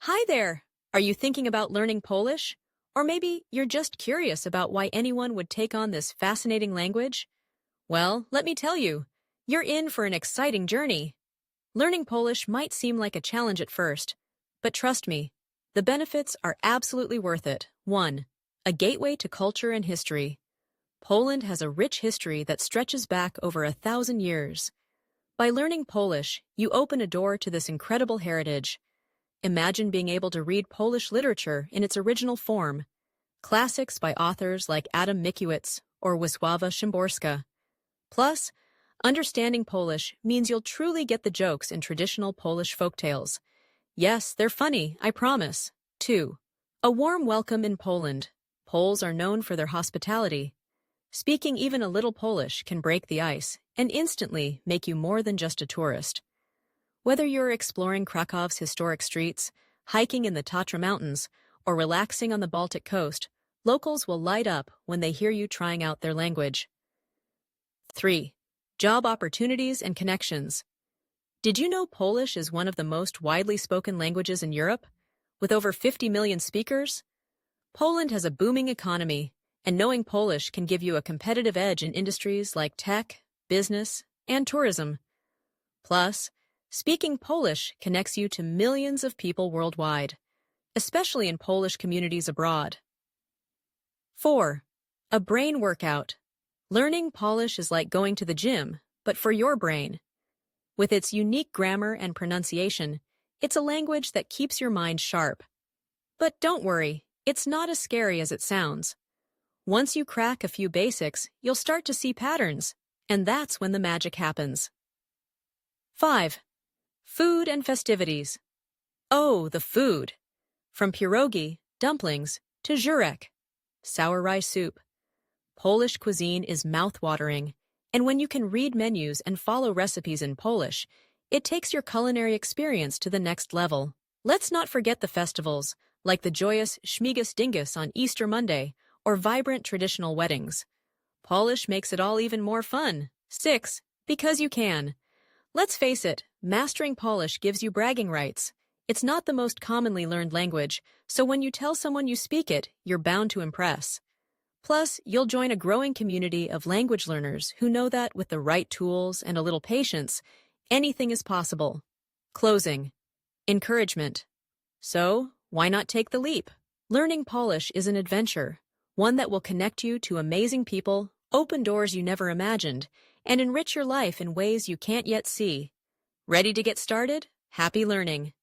Hi there! Are you thinking about learning Polish? Or maybe you're just curious about why anyone would take on this fascinating language? Well, let me tell you, you're in for an exciting journey. Learning Polish might seem like a challenge at first, but trust me, the benefits are absolutely worth it. 1. A gateway to culture and history. Poland has a rich history that stretches back over 1,000 years. By learning Polish, you open a door to this incredible heritage. Imagine being able to read Polish literature in its original form, classics by authors like Adam Mickiewicz or Wisława Szymborska. Plus, understanding Polish means you'll truly get the jokes in traditional Polish folktales. Yes, they're funny, I promise. 2. A warm welcome in Poland. Poles are known for their hospitality. Speaking even a little Polish can break the ice and instantly make you more than just a tourist. Whether you're exploring Krakow's historic streets, hiking in the Tatra Mountains, or relaxing on the Baltic coast, locals will light up when they hear you trying out their language. 3. Job opportunities and connections. Did you know Polish is one of the most widely spoken languages in Europe, with over 50 million speakers? Poland has a booming economy, and knowing Polish can give you a competitive edge in industries like tech, business, and tourism. Plus, speaking Polish connects you to millions of people worldwide, especially in Polish communities abroad. 4. A brain workout. Learning Polish is like going to the gym, but for your brain. With its unique grammar and pronunciation, it's a language that keeps your mind sharp. But don't worry, it's not as scary as it sounds. Once you crack a few basics, you'll start to see patterns, and that's when the magic happens. 5. Food and festivities. Oh, the food! From pierogi, dumplings, to żurek, sour rice soup. Polish cuisine is mouth-watering, and when you can read menus and follow recipes in Polish, it takes your culinary experience to the next level. Let's not forget the festivals, like the joyous Śmigus Dingus on Easter Monday, or vibrant traditional weddings. Polish makes it all even more fun. 6. Because you can. Let's face it, mastering Polish gives you bragging rights. It's not the most commonly learned language, so when you tell someone you speak it, you're bound to impress. Plus, you'll join a growing community of language learners who know that with the right tools and a little patience, anything is possible. Closing. Encouragement. So, why not take the leap? Learning Polish is an adventure, one that will connect you to amazing people, open doors you never imagined, and enrich your life in ways you can't yet see. Ready to get started? Happy learning!